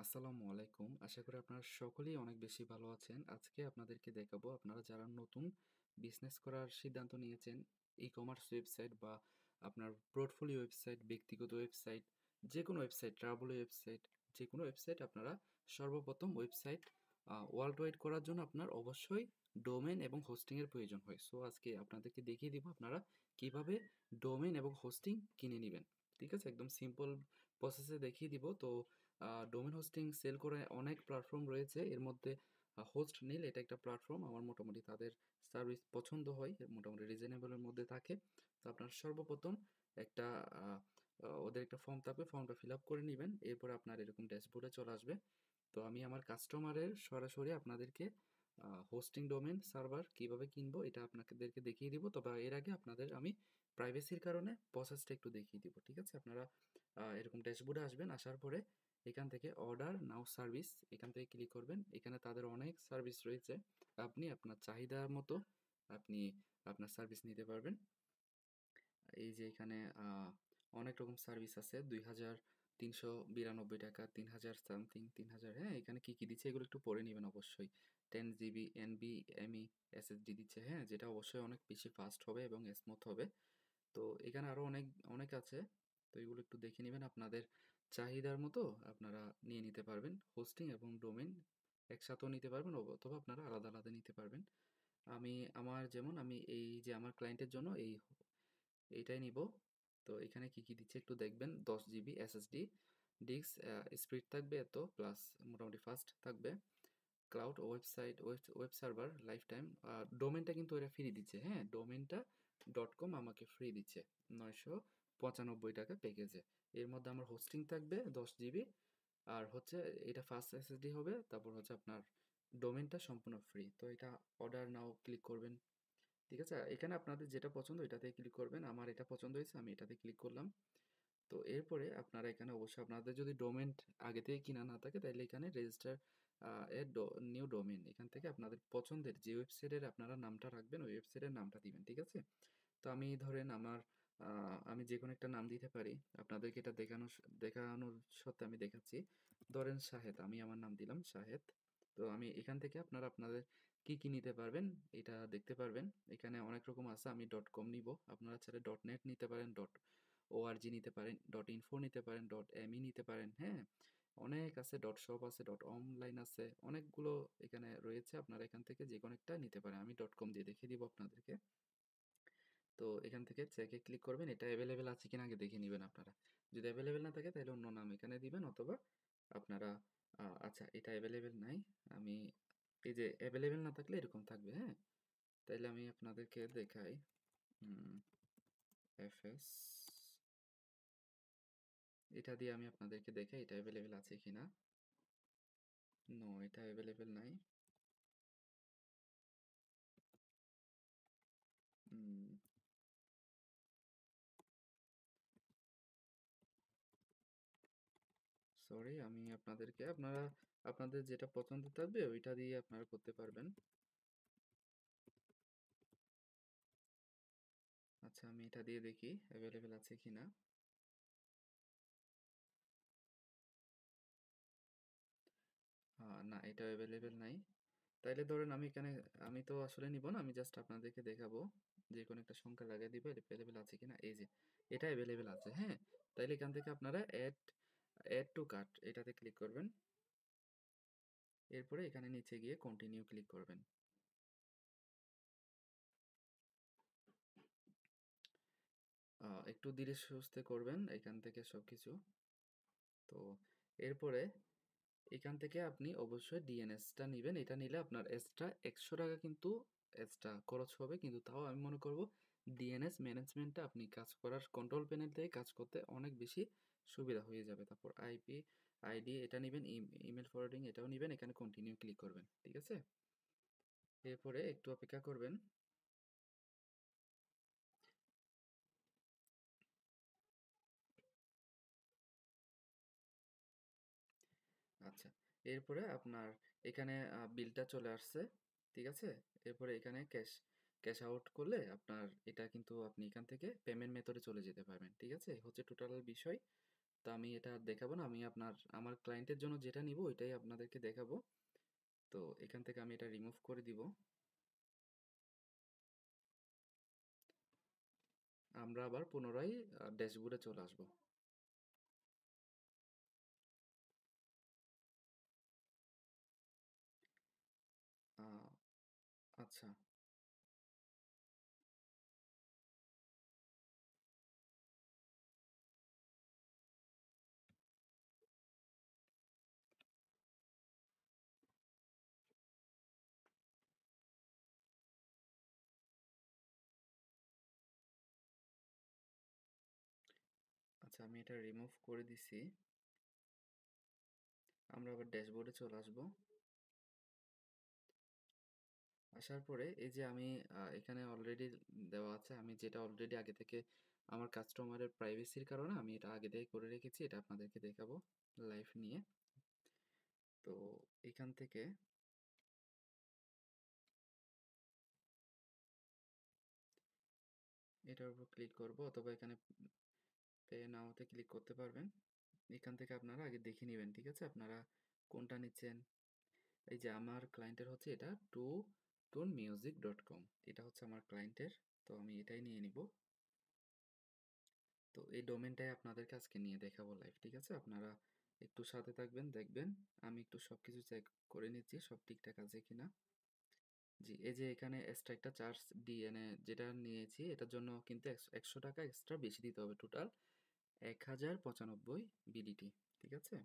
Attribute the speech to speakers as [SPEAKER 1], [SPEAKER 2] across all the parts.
[SPEAKER 1] আসসালামু আলাইকুম। আশা করি আপনারা সকলেই অনেক বেশি ভালো আছেন। আজকে আপনাদেরকে দেখাবো আপনারা যারা নতুন বিজনেস করার সিদ্ধান্ত নিয়েছেন, ই-কমার্স ওয়েবসাইট বা আপনার পোর্টফোলিও ওয়েবসাইট, ব্যক্তিগত ওয়েবসাইট, যেকোনো ওয়েবসাইট, ট্রাভেল ওয়েবসাইট, যেকোনো ওয়েবসাইট আপনারা সর্বপ্রথম ওয়েবসাইট ওয়ার্ল্ড ওয়াইড করার জন্য আপনার অবশ্যই ডোমেইন এবং হোস্টিং এর প্রয়োজন হয়। সো আজকে আপনাদেরকে দেখিয়ে দিব আপনারা কিভাবে ডোমেইন এবং হোস্টিং কিনে নিবেন। ঠিক আছে? একদম সিম্পল প্রসেসে দেখিয়ে দিব। তো ডোমেন হোস্টিং সেল করে অনেক প্ল্যাটফর্ম রয়েছে। এর মধ্যে হোস্ট নীল এটা একটা প্ল্যাটফর্ম। আমার মোটামুটি তাদের সার্ভিস পছন্দ হয়। মোটামুটি রিজনেবল এর মধ্যে থাকে। তো আপনার সর্বপ্রথম একটা আ আ ওদের একটা ফর্ম থাকবে। ফর্মটা ফিল আপ করে নিবেন। এরপরে আপনার এরকম ড্যাশবোর্ডে চলে আসবে। তো আমি আমার কাস্টমারের সরাসরি আপনাদেরকে হোস্টিং ডোমেন সার্ভার কিভাবে কিনবো এটা আপনাদেরকে দেখিয়ে দিব। তবে এর আগে আপনাদের আমি প্রাইভেসির কারণে প্রসেসটা একটু দেখিয়ে দিব। ঠিক আছে? আপনারা এরকম ড্যাশবোর্ডে আসবেন। আসার পরে এখান থেকে অর্ডার নাও সার্ভিস এখান থেকে ক্লিক করবেন। এখানে তাদের অনেক সার্ভিস রয়েছে। আপনি আপনার চাহিদা মতো আপনি আপনার সার্ভিস নিতে পারবেন। এই যে এখানে অনেক রকম সার্ভিস আছে। ২,৩৯২ টাকা, ৩,০০০ সামথিং, ৩,০০০, হ্যাঁ? এখানে কি, কি দিচ্ছে এগুলো একটু পড়ে নিবেন অবশ্যই। 10 জিবি, এনবি, এমই, এসএসডি দিচ্ছে, হ্যাঁ? যেটা অবশ্যই অনেক বেশি ফাস্ট হবে এবং স্মুথ হবে। তো এখানে আরো অনেক, অনেক আছে। তো এগুলো একটু দেখে নিবেন। আপনাদের চাহিদার মতো আপনারা নিয়ে নিতে পারবেন। হোস্টিং এবং ডোমেইন একসাথেও নিতে পারবেন অথবা আপনারা আলাদা, আলাদা নিতে পারবেন। আমি আমি এই যে আমার ক্লায়েন্টের জন্য এইটাই নিবো। তো এখানে কি, কি দিচ্ছে একটু দেখবেন। ১০ জিবি এসএসডি, ডিস্ক স্পিড থাকবে এত প্লাস মোটামুটি ফাস্ট থাকবে। Cloud website web server life time. ডোমেনটা কিন্তু এরা ফ্রি দিচ্ছে, হ্যাঁ? ডোমেনটা .com আমাকে ফ্রি দিচ্ছে ৯৯৫ টাকা প্যাকেজে। এর মধ্যে আমার হোস্টিং থাকবে ১০ জিবি আর হচ্ছে এটা ফাস্ট এসএসডি হবে। তারপর হচ্ছে আপনার ডোমেনটা সম্পূর্ণ ফ্রি। তো এটা অর্ডার নাও ক্লিক করবেন। ঠিক আছে? এখানে আপনাদের যেটা পছন্দ এটাতে ক্লিক করবেন। আমার এটা পছন্দ হয়েছে আমি এটাতে ক্লিক করলাম। তো এরপরে আপনারা এখানে অবশ্যই আপনাদের যদি ডোমেন আগে থেকে কিনা না থাকে তাহলে এখানে রেজিস্টার এর নিউ ডোমেন এখান থেকে আপনাদের পছন্দের যে ওয়েবসাইটের আপনারা নামটা রাখবেন ওই ওয়েবসাইটের নামটা দিবেন। ঠিক আছে? তো আমি ধরেন আমি যেকোনো একটা নাম দিতে পারি। আপনাদেরকে এটা দেখানোর সত্ত্বে আমি দেখাচ্ছি। ধরেন শাহেদ, আমি আমার নাম দিলাম শাহেদ। তো আমি এখান থেকে আপনারা আপনাদের কি, কি নিতে পারবেন এটা দেখতে পারবেন। এখানে অনেক রকম আছে। আমি .com নিবো। আপনারা চাইলে .net নিতে পারেন, .org নিতে পারেন, .info নিতে পারেন, .me নিতে পারেন, হ্যাঁ? অনেক আছে, .shop আছে, .online আছে। অনেকগুলো এখানে রয়েছে। আপনারা এখান থেকে যেকোনো একটা নিতে পারেন। আমি .com দিয়ে দেখিয়ে দিব আপনাদেরকে। তো এখান থেকে চেকে ক্লিক করবেন। এটা এভেলেবেল আছে কিনা আগে দেখে নিবেন আপনারা। যদি এভেলেবেল না থাকে তাহলে অন্য নাম এখানে দিবেন অথবা আপনারা আচ্ছা এটা এভেলেবেল নাই। আমি এই যে এভেলেবেল না থাকলে এরকম থাকবে, হ্যাঁ? তাইলে আমি আপনাদেরকে দেখাই। উম এফএস এটা দিয়ে আমি আপনাদেরকে দেখাই এটা এভেলেবেল আছে কিনা। নো, এটা এভেলেবেল নাই। উম সরি, আমি আপনাদের যেটা পছন্দ থাকবে ওইটা দিয়ে আপনারা করতে পারবেন। আচ্ছা আমি এটা দিয়ে দেখি এভেলেবেল আছে কিনা। না, এটা এভেলেবেল নাই। তাইলে ধরেন আমি তো আসলে নিব না। আমি জাস্ট আপনাদেরকে দেখাবো। যেকোনো একটা সংখ্যা লাগায় দিব এভেলেবেল আছে কিনা। এই যে এটা এভেলেবেল আছে, হ্যাঁ? তাইলে এখান থেকে আপনারা এড টু কার্ট এটাতে ক্লিক করবেন। এরপরে এখানে নিচে গিয়ে কন্টিনিউ ক্লিক করবেন। একটু ধীরে সুস্থে করবেন এখান থেকে সবকিছু। তো এরপরে এখান থেকে আপনি অবশ্যই ডিএনএসটা নিবেন। এটা নিলে আপনার এক্সট্রা ৳১০০ কিন্তু এক্সট্রা খরচ হবে। কিন্তু তাও আমি মনে করব ডিএনএস ম্যানেজমেন্টটা আপনি কাজ করার কন্ট্রোল প্যানেল থেকে কাজ করতে অনেক বেশি সুবিধা হয়ে যাবে। তারপর আইপি, আইডি এটা নিবেন, ইমেইল ফরওয়ার্ডিং এটাও নিবেন। এখানে কন্টিনিউ ক্লিক করবেন। ঠিক আছে? এরপরে একটু অপেক্ষা করবেন। আচ্ছা। এরপরে আপনার এখানে বিলটা চলে আসছে। ঠিক আছে? এরপরে এখানে ক্যাশ আউট করলে আপনার এটা কিন্তু আপনি এখান থেকে পেমেন্ট মেথডে চলে যেতে পারবেন। ঠিক আছে? হচ্ছে টোটাল বিষয়। তো আমি এটা আর দেখাবো না, আমি আমার ক্লায়েন্টের জন্য যেটা নিব ওইটাই আপনাদেরকে দেখাবো। তো এখান থেকে আমি এটা রিমুভ করে দিব। আমরা আবার পুনরায় ড্যাশবোর্ডে চলে আসবো। আহ, আচ্ছা। আচ্ছা, আমি এটা রিমুভ করে দিছি। আমরা আবার ড্যাশবোর্ডে চলে আসবো। আসার পরে এই যে আমি এখানে অলরেডি দেওয়া আছে, আমি যেটা অলরেডি আগে থেকে আমার কাস্টমারের প্রাইভেসির কারণে আমি এটা আগে থেকে করে রেখেছি, এটা আপনাদেরকে দেখাবো লাইভ নিয়ে। তো এখান থেকে এটার উপর ক্লিক করব, অথবা এখানে পে নাওতে ক্লিক করতে পারবেন। এখান থেকে আপনারা আগে দেখে নেবেন, ঠিক আছে, আপনারা কোনটা নিচ্ছেন। এই যে আমার ক্লায়েন্টের হচ্ছে এটা tonemusic.com, এটা হচ্ছে আমার ক্লায়েন্টের। তো আমি এটাই নিয়ে নিব। তো এই ডোমেনটাই আপনাদেরকে আজকে নিয়ে দেখাবো লাইভ, ঠিক আছে, আপনারা একটু সাথে থাকবেন, দেখবেন। আমি একটু সব কিছু চেক করে নিচ্ছি সব ঠিকঠাক আছে কিনা। জি, এই যে এখানে এক্সট্রা একটা চার্জ ডিএনএ যেটা নিয়েছি, এটার জন্য কিন্তু 100 টাকা এক্সট্রা বেশি দিতে হবে, টোটাল 1095 বিডিটি, ঠিক আছে।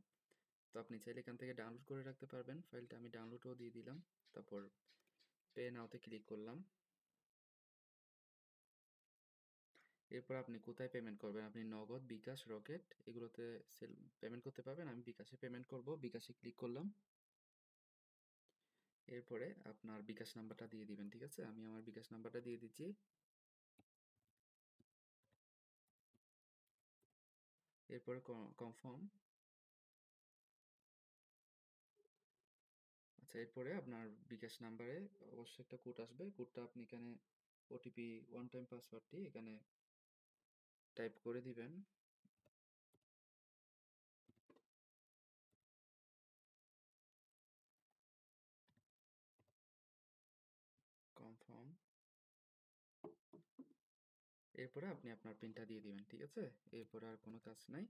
[SPEAKER 1] তো আপনি চাইলে এখান থেকে ডাউনলোড করে রাখতে পারবেন ফাইলটা, আমি ডাউনলোডও দিয়ে দিলাম। তারপর পে নাওতে ক্লিক করলাম। এরপর আপনি কোথায় পেমেন্ট করবেন, আপনি নগদ, বিকাশ, রকেট এগুলোতে সেল পেমেন্ট করতে পারবেন। আমি বিকাশে পেমেন্ট করব, বিকাশে ক্লিক করলাম। এরপরে আপনার বিকাশ নাম্বারটা দিয়ে দিবেন, ঠিক আছে, আমি আমার বিকাশ নাম্বারটা দিয়ে দিচ্ছি। এরপরে কনফার্ম। আচ্ছা, এরপরে আপনার বিকাশ নাম্বারে অবশ্যই একটা কোড আসবে, কোডটা আপনি এখানে ওটিপি ওয়ান টাইম পাসওয়ার্ডটি এখানে টাইপ করে দিবেন। কনফার্ম। এরপরে আপনি আপনার পিনটা দিয়ে দিবেন, ঠিক আছে, এরপরে আর কোনো কাজ নাই।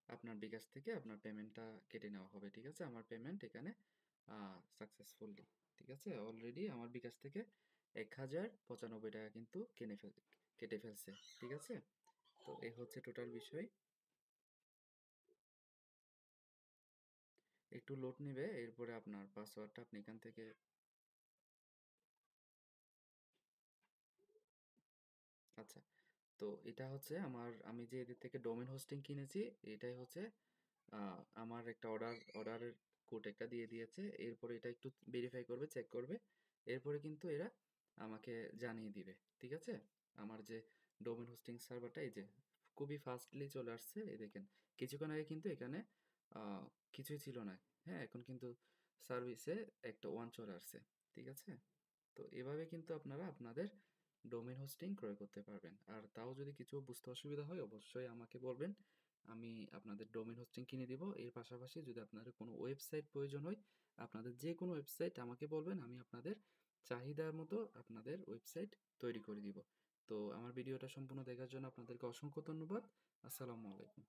[SPEAKER 1] আপনার বিকাশ থেকে আপনার পেমেন্টটা কেটে নেওয়া হবে, ঠিক আছে। আমার পেমেন্ট এখানে সাকসেসফুলি, ঠিক আছে, অলরেডি আমার বিকাশ থেকে 1095 টাকা কিন্তু কেটে ফেলছে, ঠিক আছে। তো এই হচ্ছে টোটাল বিষয়। একটু লোড নেবে, এরপরে আপনার পাসওয়ার্ডটা আপনি এখান থেকে। আচ্ছা, তো এটা হচ্ছে আমি যে এদের থেকে ডোমেন হোস্টিং কিনেছি, এটাই হচ্ছে আমার একটা অর্ডারের কোড একটা দিয়ে দিয়েছে। এরপরে এটা একটু ভেরিফাই করবে, চেক করবে। এরপরে কিন্তু এরা আমাকে জানিয়ে দিবে, ঠিক আছে। আমার যে ডোমেন হোস্টিং সার্ভারটা, এই যে খুবই ফাস্টলি চলে আসছে, এই দেখেন। কিছুক্ষণ আগে কিন্তু এখানে আহ, কিছুই ছিল না। হ্যাঁ, এখন কিন্তু সার্ভিসে একটা ওয়ান চলে আসছে, ঠিক আছে। তো এভাবে কিন্তু আপনারা আপনাদের ডোমেন হোস্টিং ক্রয় করতে পারবেন। আর তাও যদি কিছু বুঝতে অসুবিধা হয় অবশ্যই আমাকে বলবেন, আমি আপনাদের ডোমেন হোস্টিং কিনে দিব। এর পাশাপাশি যদি আপনাদের কোনো ওয়েবসাইট প্রয়োজন হয়, আপনাদের যে কোনো ওয়েবসাইট আমাকে বলবেন, আমি আপনাদের চাহিদার মতো আপনাদের ওয়েবসাইট তৈরি করে দিব। তো আমার ভিডিওটা সম্পূর্ণ দেখার জন্য আপনাদেরকে অসংখ্য ধন্যবাদ। আসসালামু আলাইকুম।